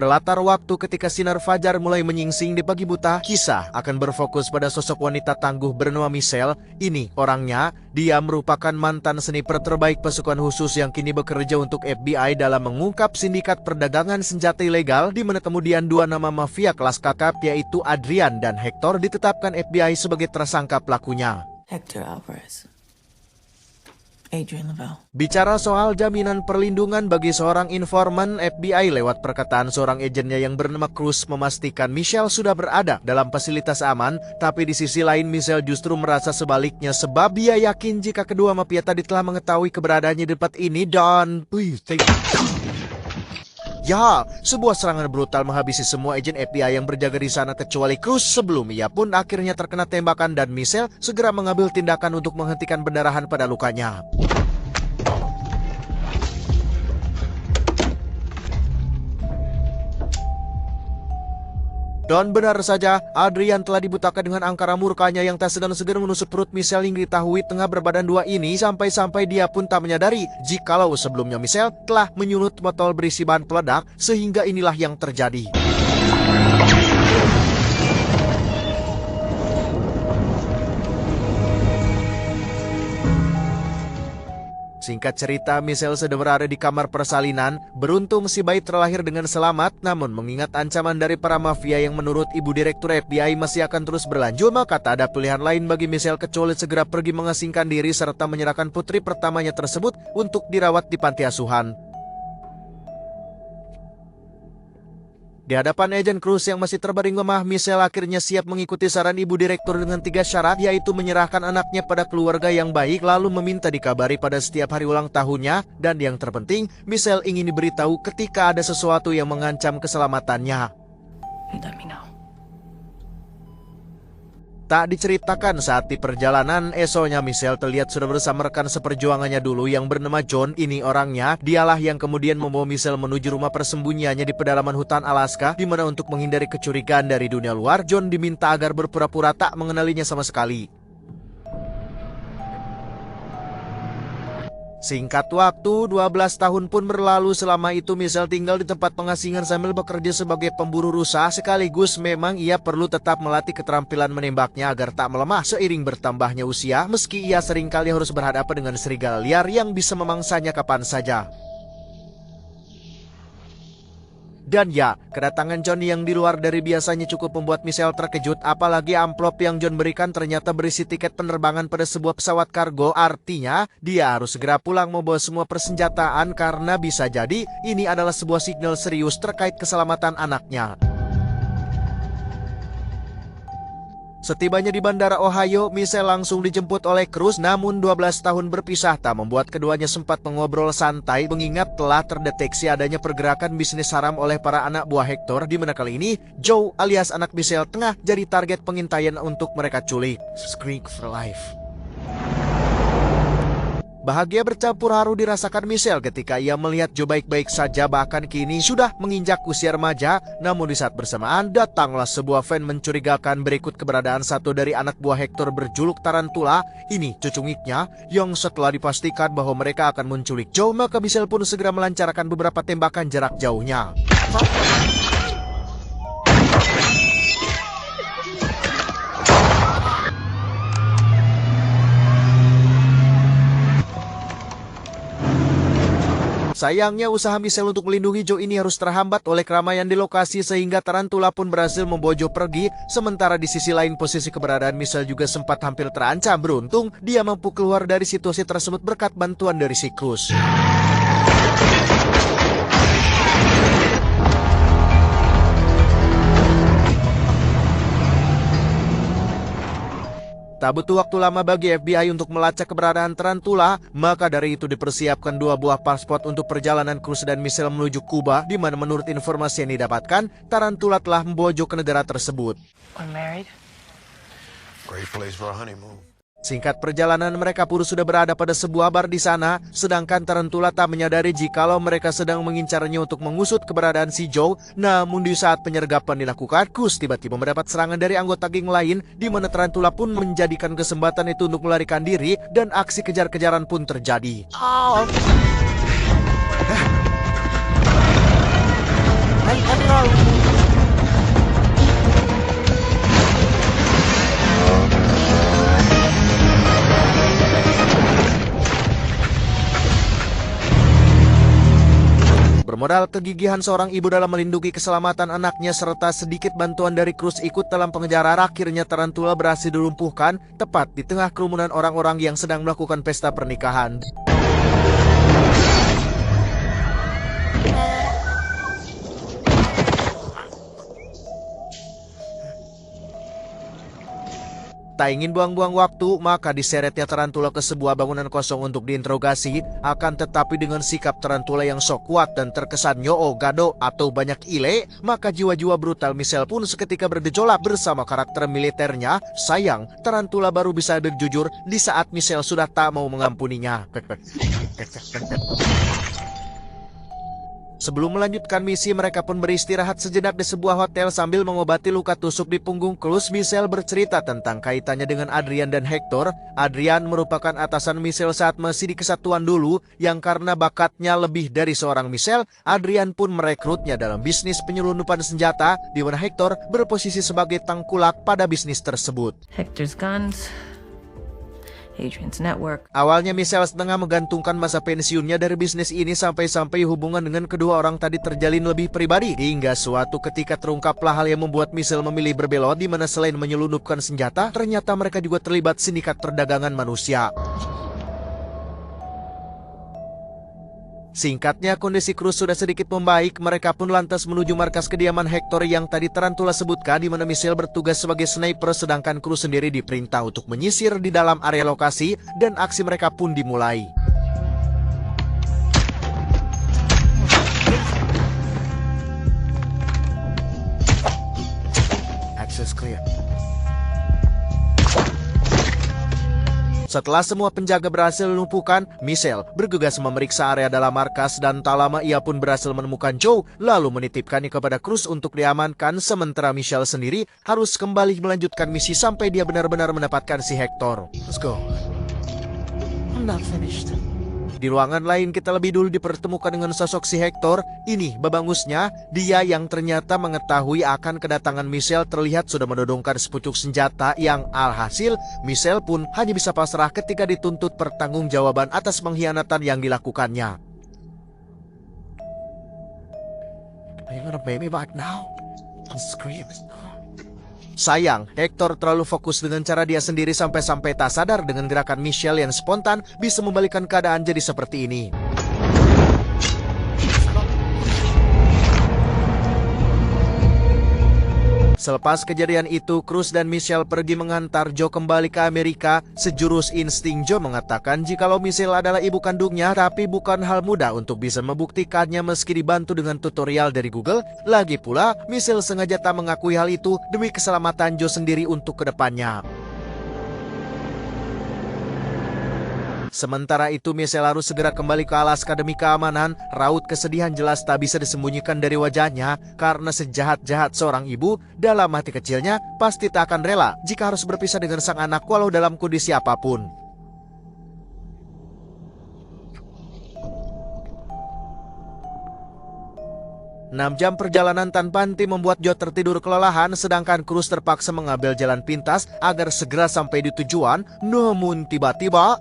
Berlatar waktu ketika sinar fajar mulai menyingsing di pagi buta, kisah akan berfokus pada sosok wanita tangguh bernama Michelle. Ini orangnya, dia merupakan mantan sniper terbaik pasukan khusus yang kini bekerja untuk FBI dalam mengungkap sindikat perdagangan senjata ilegal, di mana kemudian dua nama mafia kelas kakap yaitu Adrian dan Hector ditetapkan FBI sebagai tersangka pelakunya. Hector Alvarez. Adrian Lavelle. Bicara soal jaminan perlindungan bagi seorang informan, FBI lewat perkataan seorang agennya yang bernama Cruz memastikan Michelle sudah berada dalam fasilitas aman. Tapi di sisi lain Michelle justru merasa sebaliknya, sebab dia yakin jika kedua mafia tadi telah mengetahui keberadaannya di tempat ini dan ya, sebuah serangan brutal menghabisi semua agen FBI yang berjaga di sana kecuali Cruz. Sebelum ia pun akhirnya terkena tembakan dan Michelle segera mengambil tindakan untuk menghentikan pendarahan pada lukanya. Dan benar saja, Adrian telah dibutakan dengan angkara murkanya yang tak segan-segan menusuk perut Michelle yang diketahui tengah berbadan dua ini, sampai-sampai dia pun tak menyadari jikalau sebelumnya Michelle telah menyulut botol berisi bahan peledak, sehingga inilah yang terjadi. Singkat cerita, Michelle sedang berada di kamar persalinan. Beruntung si bayi terlahir dengan selamat, namun mengingat ancaman dari para mafia yang menurut Ibu Direktur FBI masih akan terus berlanjut, maka tak ada pilihan lain bagi Michelle kecuali segera pergi mengasingkan diri serta menyerahkan putri pertamanya tersebut untuk dirawat di panti asuhan. Di hadapan agen Cruz yang masih terbaring lemah, Michelle akhirnya siap mengikuti saran Ibu Direktur dengan 3 syarat, yaitu menyerahkan anaknya pada keluarga yang baik, lalu meminta dikabari pada setiap hari ulang tahunnya, dan yang terpenting, Michelle ingin diberitahu ketika ada sesuatu yang mengancam keselamatannya. Let me know. Tak diceritakan saat di perjalanan, esoknya Michelle terlihat sudah bersama rekan seperjuangannya dulu yang bernama John. Ini orangnya, dialah yang kemudian membawa Michelle menuju rumah persembunyiannya di pedalaman hutan Alaska, di mana untuk menghindari kecurigaan dari dunia luar, John diminta agar berpura-pura tak mengenalinya sama sekali. Singkat waktu, 12 tahun pun berlalu. Selama itu Michelle tinggal di tempat pengasingan sambil bekerja sebagai pemburu rusa. Sekaligus memang ia perlu tetap melatih keterampilan menembaknya agar tak melemah seiring bertambahnya usia, meski ia seringkali harus berhadapan dengan serigala liar yang bisa memangsanya kapan saja. Dan ya, kedatangan John yang di luar dari biasanya cukup membuat Michelle terkejut, apalagi amplop yang John berikan ternyata berisi tiket penerbangan pada sebuah pesawat kargo. Artinya, dia harus segera pulang membawa semua persenjataan karena bisa jadi ini adalah sebuah signal serius terkait keselamatan anaknya. Setibanya di Bandara Ohio, Michelle langsung dijemput oleh Cruz. Namun 12 tahun berpisah tak membuat keduanya sempat mengobrol santai, mengingat telah terdeteksi adanya pergerakan bisnis haram oleh para anak buah Hector, di mana kali ini Joe alias anak Michelle tengah jadi target pengintaian untuk mereka culik. Scream for life. Bahagia bercampur haru dirasakan Michelle ketika ia melihat Joe baik-baik saja, bahkan kini sudah menginjak usia remaja. Namun di saat bersamaan datanglah sebuah fan mencurigakan berikut keberadaan satu dari anak buah Hector berjuluk Tarantula. Ini cucungiknya yang setelah dipastikan bahwa mereka akan menculik Joe, maka Michelle pun segera melancarkan beberapa tembakan jarak jauhnya. Sayangnya usaha Michelle untuk melindungi Joe ini harus terhambat oleh keramaian di lokasi, sehingga Tarantula pun berhasil membawa Joe pergi. Sementara di sisi lain posisi keberadaan Michelle juga sempat hampir terancam. Beruntung dia mampu keluar dari situasi tersebut berkat bantuan dari si Cruz. Tak butuh waktu lama bagi FBI untuk melacak keberadaan Tarantula, maka dari itu dipersiapkan 2 buah paspor untuk perjalanan Cruz dan Michelle menuju Kuba, di mana menurut informasi yang didapatkan, Tarantula telah membawa Joe ke negara tersebut. We're married. Great place for a honeymoon. Singkat perjalanan, mereka pun sudah berada pada sebuah bar di sana, sedangkan Tarantula tak menyadari jikalau mereka sedang mengincarnya untuk mengusut keberadaan si Joe. Namun di saat penyergapan dilakukan, Cruz tiba-tiba mendapat serangan dari anggota geng lain, di mana Tarantula pun menjadikan kesempatan itu untuk melarikan diri, dan aksi kejar-kejaran pun terjadi. Bermodal kegigihan seorang ibu dalam melindungi keselamatan anaknya serta sedikit bantuan dari Cruz ikut dalam pengejaran, akhirnya tarantula berhasil dilumpuhkan tepat di tengah kerumunan orang-orang yang sedang melakukan pesta pernikahan. Tak ingin buang-buang waktu, maka diseretnya tarantula ke sebuah bangunan kosong untuk diinterogasi. Akan tetapi dengan sikap tarantula yang sok kuat dan terkesan nyoo gado atau banyak ile, maka jiwa-jiwa brutal Michelle pun seketika bergejolak bersama karakter militernya. Sayang, tarantula baru bisa berjujur di saat Michelle sudah tak mau mengampuninya. Sebelum melanjutkan misi, mereka pun beristirahat sejenak di sebuah hotel sambil mengobati luka tusuk di punggung Cruz. Michelle bercerita tentang kaitannya dengan Adrian dan Hector. Adrian merupakan atasan Michelle saat masih di kesatuan dulu, yang karena bakatnya lebih dari seorang Michelle, Adrian pun merekrutnya dalam bisnis penyelundupan senjata, di mana Hector berposisi sebagai tangkulak pada bisnis tersebut. Hector's guns, Adrian's network. Awalnya Michelle setengah menggantungkan masa pensiunnya dari bisnis ini sampai-sampai hubungan dengan kedua orang tadi terjalin lebih pribadi. Hingga suatu ketika terungkaplah hal yang membuat Michelle memilih berbelot, di mana selain menyelundupkan senjata, ternyata mereka juga terlibat sindikat perdagangan manusia. Singkatnya, kondisi Cruz sudah sedikit membaik. Mereka pun lantas menuju markas kediaman Hector yang tadi tarantula sebutkan, di mana Michelle bertugas sebagai sniper sedangkan Cruz sendiri diperintah untuk menyisir di dalam area lokasi, dan aksi mereka pun dimulai. Access clear. Setelah semua penjaga berhasil dilumpuhkan, Michelle bergegas memeriksa area dalam markas dan tak lama ia pun berhasil menemukan Joe, lalu menitipkannya kepada Cruz untuk diamankan, sementara Michelle sendiri harus kembali melanjutkan misi sampai dia benar-benar mendapatkan si Hector. Let's go. I'm not finished. Di ruangan lain kita lebih dulu dipertemukan dengan sosok si Hector. Ini babangusnya, dia yang ternyata mengetahui akan kedatangan Michelle terlihat sudah menodongkan sepucuk senjata yang alhasil Michelle pun hanya bisa pasrah ketika dituntut pertanggungjawaban atas pengkhianatan yang dilakukannya. Are you gonna pay me back now? I'll scream. Sayang, Hector terlalu fokus dengan cara dia sendiri sampai-sampai tak sadar dengan gerakan Michelle yang spontan bisa membalikan keadaan jadi seperti ini. Selepas kejadian itu, Cruz dan Michelle pergi mengantar Joe kembali ke Amerika. Sejurus insting Joe mengatakan jikalau Michelle adalah ibu kandungnya, tapi bukan hal mudah untuk bisa membuktikannya meski dibantu dengan tutorial dari Google. Lagi pula, Michelle sengaja tak mengakui hal itu demi keselamatan Joe sendiri untuk kedepannya. Sementara itu, Michelle harus segera kembali ke Alaska demi keamanan. Raut kesedihan jelas tak bisa disembunyikan dari wajahnya, karena sejahat-jahat seorang ibu, dalam hati kecilnya pasti tak akan rela jika harus berpisah dengan sang anak walau dalam kondisi apapun. Enam jam perjalanan tanpa henti membuat Joe tertidur kelelahan, sedangkan Cruz terpaksa mengambil jalan pintas agar segera sampai di tujuan. Namun tiba-tiba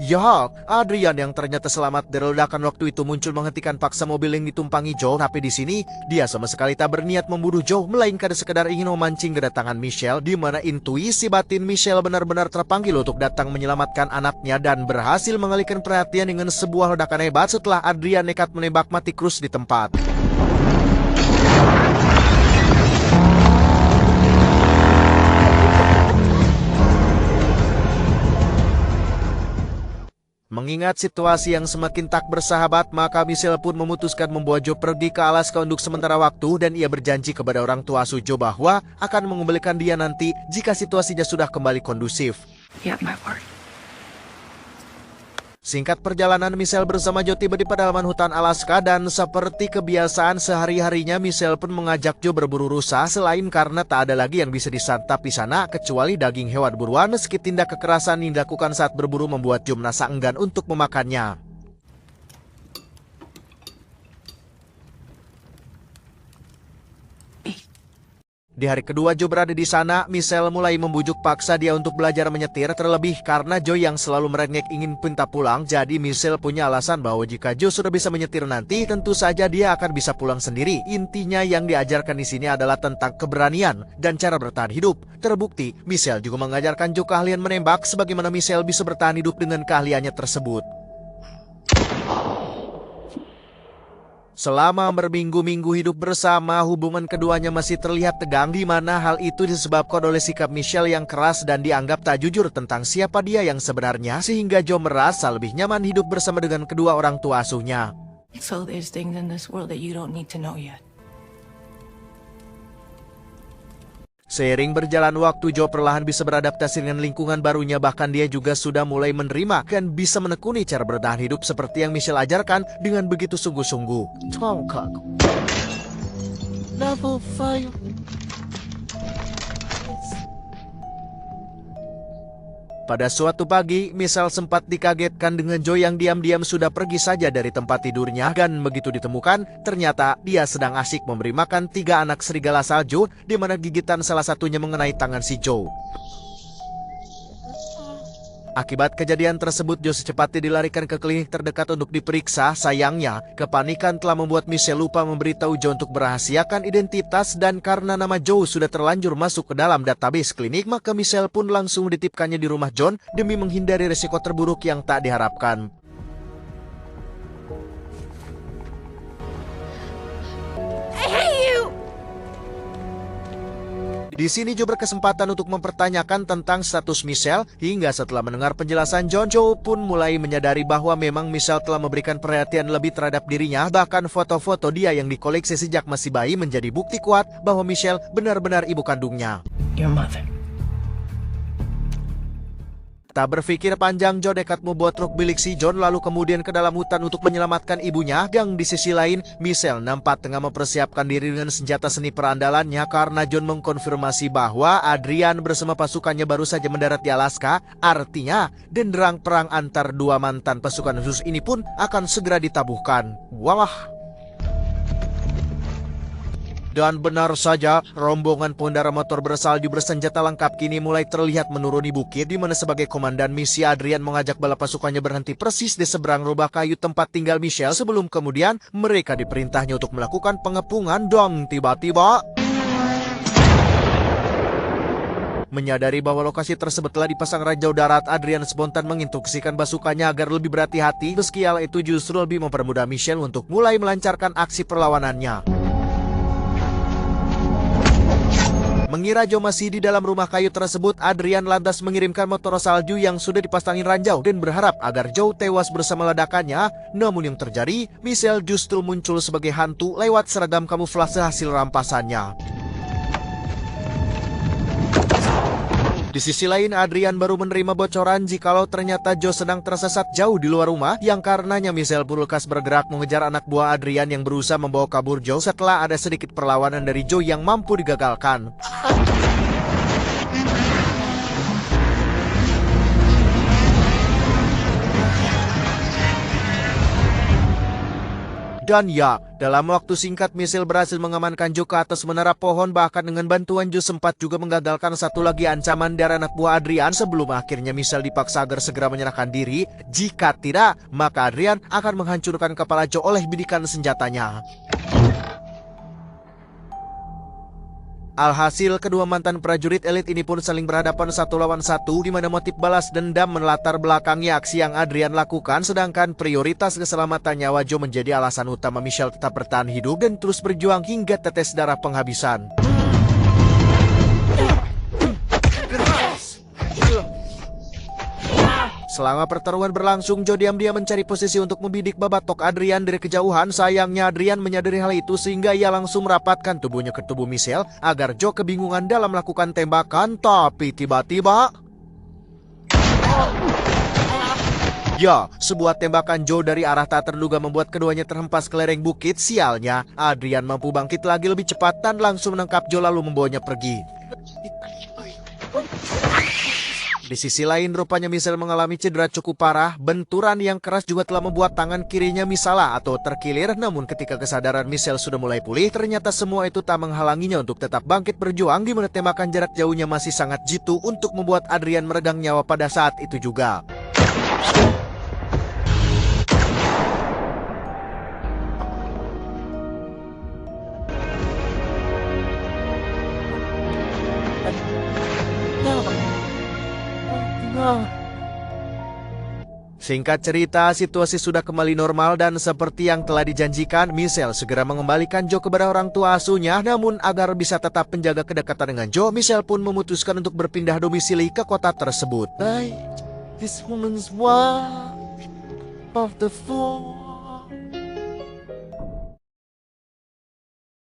ya, Adrian yang ternyata selamat dari ledakan waktu itu muncul menghentikan paksa mobil yang ditumpangi Joe. Tapi di sini dia sama sekali tak berniat membunuh Joe, melainkan sekedar ingin memancing kedatangan Michelle, di mana intuisi batin Michelle benar-benar terpanggil untuk datang menyelamatkan anaknya dan berhasil mengalihkan perhatian dengan sebuah ledakan hebat setelah Adrian nekat menembak mati Cruz di tempat. Mengingat situasi yang semakin tak bersahabat, maka Michelle pun memutuskan membawa Joe pergi ke Alaska untuk sementara waktu, dan ia berjanji kepada orang tua asuh Joe bahwa akan mengembalikan dia nanti jika situasinya sudah kembali kondusif. Yeah, my word. Singkat perjalanan, Michelle bersama Joe tiba di pedalaman hutan Alaska dan seperti kebiasaan sehari-harinya Michelle pun mengajak Joe berburu rusa selain karena tak ada lagi yang bisa disantap di sana kecuali daging hewan buruan meski tindak kekerasan yang dilakukan saat berburu membuat Joe merasa enggan untuk memakannya. Di hari kedua Joe berada di sana, Michelle mulai membujuk paksa dia untuk belajar menyetir terlebih karena Joe yang selalu merengek ingin pinta pulang. Jadi Michelle punya alasan bahwa jika Joe sudah bisa menyetir nanti, tentu saja dia akan bisa pulang sendiri. Intinya yang diajarkan di sini adalah tentang keberanian dan cara bertahan hidup. Terbukti, Michelle juga mengajarkan Joe keahlian menembak sebagaimana Michelle bisa bertahan hidup dengan keahliannya tersebut. Selama berminggu-minggu hidup bersama, hubungan keduanya masih terlihat tegang di mana hal itu disebabkan oleh sikap Michelle yang keras dan dianggap tak jujur tentang siapa dia yang sebenarnya sehingga Joe merasa lebih nyaman hidup bersama dengan kedua orang tua asuhnya. So there's things in this world that you don't need to know yet. Seiring berjalan waktu, Joe perlahan bisa beradaptasi dengan lingkungan barunya, bahkan dia juga sudah mulai menerima dan bisa menekuni cara bertahan hidup seperti yang Michelle ajarkan dengan begitu sungguh-sungguh. Level 5. Pada suatu pagi, Michelle sempat dikagetkan dengan Joe yang diam-diam sudah pergi saja dari tempat tidurnya dan begitu ditemukan, ternyata dia sedang asyik memberi makan 3 anak serigala salju di mana gigitan salah satunya mengenai tangan si Joe. Akibat kejadian tersebut, Joe secepatnya dilarikan ke klinik terdekat untuk diperiksa. Sayangnya, kepanikan telah membuat Michelle lupa memberitahu Joe untuk merahasiakan identitas dan karena nama Joe sudah terlanjur masuk ke dalam database klinik, maka Michelle pun langsung dititipkannya di rumah John demi menghindari risiko terburuk yang tak diharapkan. Di sini Joe berkesempatan untuk mempertanyakan tentang status Michelle hingga setelah mendengar penjelasan John, Joe pun mulai menyadari bahwa memang Michelle telah memberikan perhatian lebih terhadap dirinya. Bahkan foto-foto dia yang dikoleksi sejak masih bayi menjadi bukti kuat bahwa Michelle benar-benar ibu kandungnya. Your mother. Tak berpikir panjang, Joe nekat membawa truk bilik si John lalu kemudian ke dalam hutan untuk menyelamatkan ibunya. Yang di sisi lain, Michelle nampak tengah mempersiapkan diri dengan senjata sniper andalannya karena John mengkonfirmasi bahwa Adrian bersama pasukannya baru saja mendarat di Alaska. Artinya, denderang perang antar dua mantan pasukan khusus ini pun akan segera ditabuhkan. Walah. Dan benar saja, rombongan pengendara motor bersalju bersenjata lengkap kini mulai terlihat menuruni bukit di mana sebagai komandan misi Adrian mengajak bala pasukannya berhenti persis di seberang rubah kayu tempat tinggal Michelle sebelum kemudian mereka diperintahnya untuk melakukan pengepungan. Dan tiba-tiba menyadari bahwa lokasi tersebut telah dipasang ranjau darat, Adrian spontan menginstruksikan pasukannya agar lebih berhati-hati. Meski hal itu justru lebih mempermudah Michelle untuk mulai melancarkan aksi perlawanannya. Mengira Joe masih di dalam rumah kayu tersebut, Adrian lantas mengirimkan motor salju yang sudah dipasangin ranjau dan berharap agar Joe tewas bersama ledakannya. Namun yang terjadi, Michelle justru muncul sebagai hantu lewat seragam kamuflase hasil rampasannya. Di sisi lain, Adrian baru menerima bocoran jikalau ternyata Joe sedang tersesat jauh di luar rumah, yang karenanya Michelle pun lekas bergerak mengejar anak buah Adrian yang berusaha membawa kabur Joe setelah ada sedikit perlawanan dari Joe yang mampu digagalkan. Dan ya, dalam waktu singkat Michelle berhasil mengamankan Joe ke atas menara pohon. Bahkan dengan bantuan Joe sempat juga menggagalkan satu lagi ancaman dari anak buah Adrian sebelum akhirnya Michelle dipaksa agar segera menyerahkan diri. Jika tidak, maka Adrian akan menghancurkan kepala Joe oleh bidikan senjatanya. Alhasil, kedua mantan prajurit elit ini pun saling berhadapan satu lawan satu, di mana motif balas dendam melatar belakangi aksi yang Adrian lakukan, sedangkan prioritas keselamatan nyawa Joe menjadi alasan utama Michelle tetap bertahan hidup dan terus berjuang hingga tetes darah penghabisan. Selama pertarungan berlangsung, Joe diam-diam mencari posisi untuk membidik babatok Adrian dari kejauhan. Sayangnya Adrian menyadari hal itu sehingga ia langsung merapatkan tubuhnya ke tubuh Michelle agar Joe kebingungan dalam melakukan tembakan. Tapi tiba-tiba Ya, sebuah tembakan Joe dari arah tak terduga membuat keduanya terhempas ke lereng bukit. Sialnya, Adrian mampu bangkit lagi lebih cepat dan langsung menangkap Joe lalu membawanya pergi. Di sisi lain, rupanya Michelle mengalami cedera cukup parah. Benturan yang keras juga telah membuat tangan kirinya misalah atau terkilir. Namun ketika kesadaran Michelle sudah mulai pulih, ternyata semua itu tak menghalanginya untuk tetap bangkit berjuang, di mana tembakan jarak jauhnya masih sangat jitu untuk membuat Adrian meregang nyawa pada saat itu juga. Singkat cerita, situasi sudah kembali normal dan seperti yang telah dijanjikan, Michelle segera mengembalikan Joe kepada orang tua asuhnya. Namun agar bisa tetap menjaga kedekatan dengan Joe, Michelle pun memutuskan untuk berpindah domisili ke kota tersebut. This woman's wife of the fool.